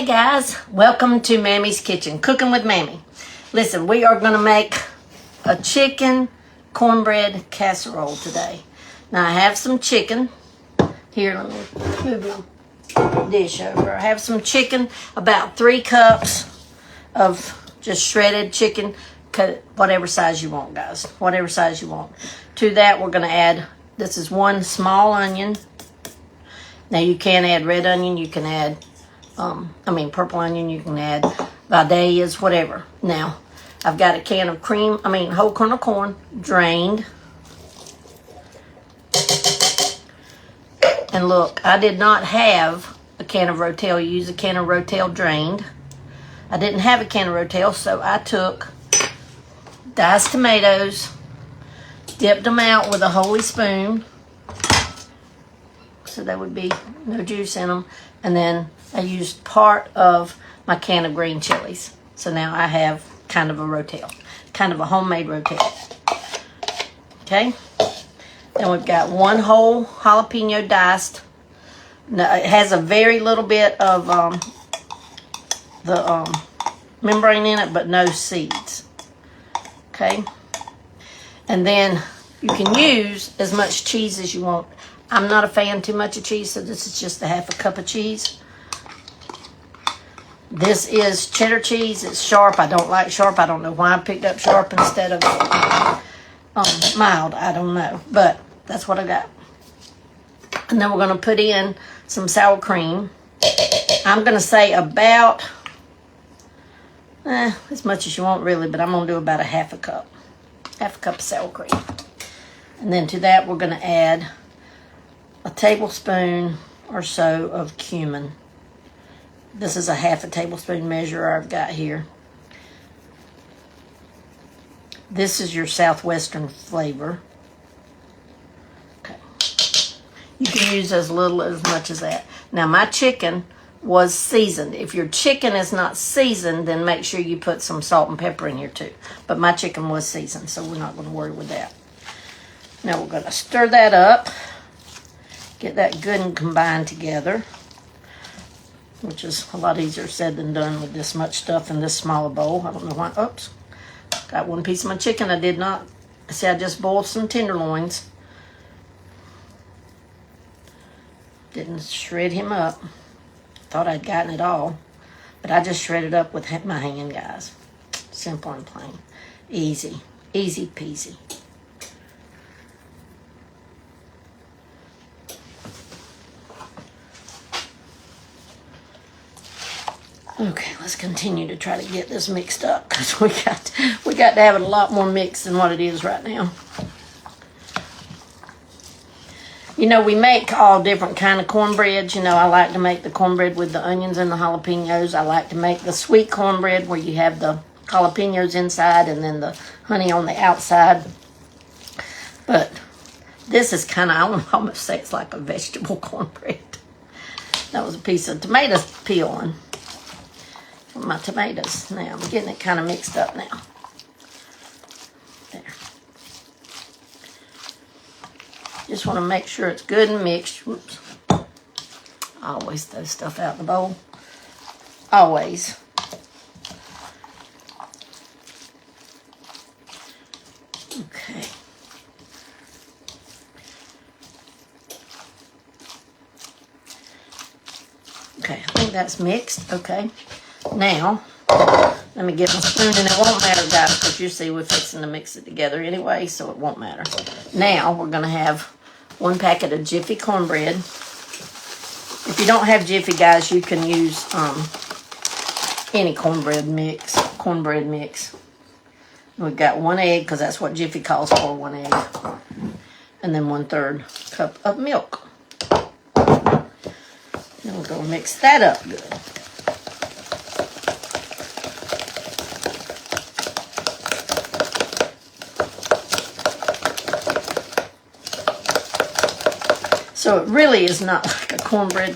Hey guys, welcome to Mammy's Kitchen, Cooking with Mammy. Listen, we are going to make a chicken cornbread casserole today. Now I have some chicken. Here, let me move the dish over. I have some chicken, about 3 cups of just shredded chicken. Cut it whatever size you want, guys. Whatever size you want. To that, we're going to add, this is 1 small onion. Now you can add red onion, you can add purple onion, you can add Vidalias, whatever. Now, I've got a can of whole kernel corn, drained. And look, I did not have a can of Rotel. You use a can of Rotel drained. I didn't have a can of Rotel, so I took diced tomatoes, dipped them out with a holy spoon, so there would be no juice in them, and then I used part of my can of green chilies. So now I have kind of a Rotel, kind of a homemade Rotel. Okay? Then we've got 1 whole jalapeno diced. Now, it has a very little bit of the membrane in it, but no seeds. Okay? And then you can use as much cheese as you want. I'm not a fan too much of cheese, so this is just a half a cup of cheese. This is cheddar cheese. It's sharp. I don't like sharp. I don't know why I picked up sharp instead of mild. I don't know, but that's what I got. And then we're going to put in some sour cream. I'm going to say about as much as you want really, but I'm going to do about a half a cup of sour cream. And then to that we're going to add a tablespoon or so of cumin. This is a half a tablespoon measure I've got here. This is your southwestern flavor. Okay. You can use as little as much as that. Now my chicken was seasoned. If your chicken is not seasoned, then make sure you put some salt and pepper in here too. But my chicken was seasoned, so we're not going to worry with that. Now we're going to stir that up. Get that good and combined together, which is a lot easier said than done with this much stuff in this smaller bowl. I don't know why. Oops. Got 1 piece of my chicken. I did not. See, I just boiled some tenderloins. Didn't shred him up. Thought I'd gotten it all. But I just shredded up with my hand, guys. Simple and plain. Easy. Easy peasy. Okay, let's continue to try to get this mixed up because we got to have it a lot more mixed than what it is right now. You know, we make all different kind of cornbreads. You know, I like to make the cornbread with the onions and the jalapenos. I like to make the sweet cornbread where you have the jalapenos inside and then the honey on the outside. But this is kind of, I would almost say it's like a vegetable cornbread. That was a piece of tomato peeling. My tomatoes. Now I'm getting it kind of mixed up now. There. Just want to make sure it's good and mixed. Whoops. I always throw stuff out the bowl. Always. Okay. Okay, I think that's mixed. Okay. Now, let me get my spoon, and it won't matter, guys, because you see we're fixing to mix it together anyway, so it won't matter. Now, we're going to have 1 packet of Jiffy cornbread. If you don't have Jiffy, guys, you can use any cornbread mix. We've got 1 egg, because that's what Jiffy calls for, 1 egg. And then 1/3 cup of milk. Then we're going to mix that up good. So it really is not like a cornbread,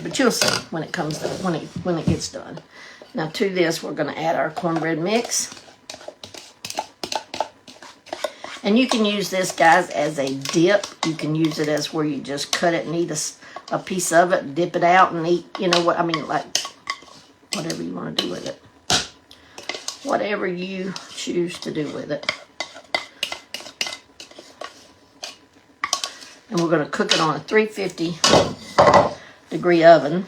but you'll see when it comes to when it gets done. Now to this, we're going to add our cornbread mix. And you can use this, guys, as a dip. You can use it as where you just cut it and eat a piece of it, dip it out and eat, you know what I mean, like whatever you want to do with it. Whatever you choose to do with it. And we're going to cook it on a 350-degree oven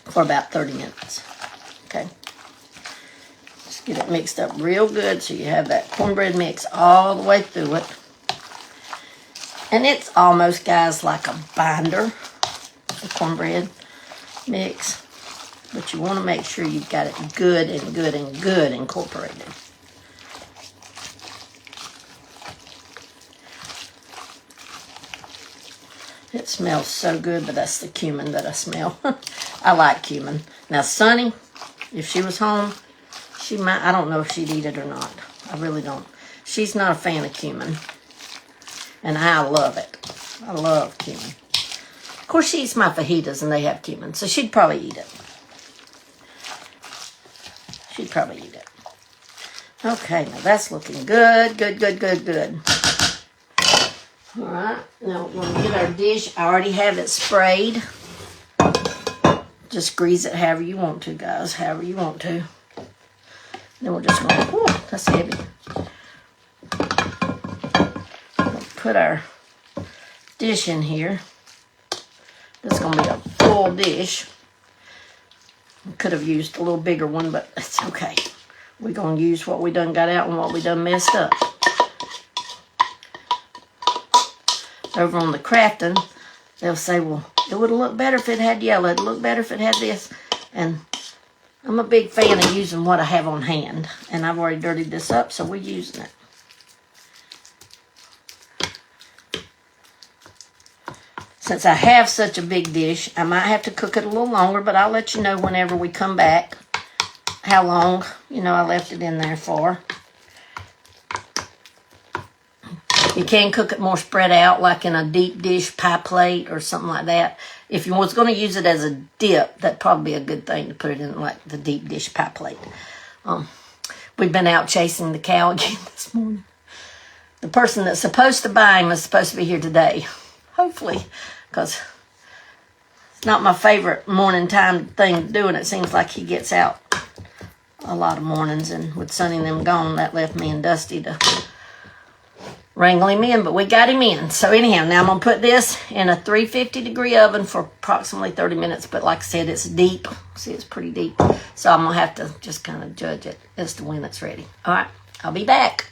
for about 30 minutes. Okay. Just get it mixed up real good so you have that cornbread mix all the way through it. And it's almost, guys, like a binder, the cornbread mix. But you want to make sure you've got it good and good and good incorporated. It smells so good, but that's the cumin that I smell. I like cumin. Now, Sonny, if she was home, she might, I don't know if she'd eat it or not. I really don't. She's not a fan of cumin. And I love it. I love cumin. Of course, she eats my fajitas and they have cumin, so she'd probably eat it. She'd probably eat it. Okay, now that's looking good, good, good, good, good. All right, now we're going to get our dish. I already have it sprayed. Just grease it however you want to, guys, however you want to. Then we're just going to, oh, that's heavy. We'll put our dish in here. This is going to be a full dish. Could have used a little bigger one, but it's okay. We're going to use what we done got out and what we done messed up. Over on the crafting, they'll say, well, it would have looked better if it had yellow. It'd look better if it had this. And I'm a big fan of using what I have on hand. And I've already dirtied this up, so we're using it. Since I have such a big dish, I might have to cook it a little longer, but I'll let you know whenever we come back how long, I left it in there for. You can cook it more spread out, like in a deep dish pie plate or something like that. If you was going to use it as a dip, that'd probably be a good thing to put it in, like the deep dish pie plate. We've been out chasing the cow again this morning. The person that's supposed to buy him is supposed to be here today. Hopefully, because it's not my favorite morning time thing to do, and it seems like he gets out a lot of mornings, and with Sonny and them gone, that left me and Dusty to wrangle him in, but we got him in. So anyhow, now I'm going to put this in a 350-degree oven for approximately 30 minutes, but like I said, it's deep. See, it's pretty deep, so I'm going to have to just kind of judge it as to when it's ready. All right, I'll be back.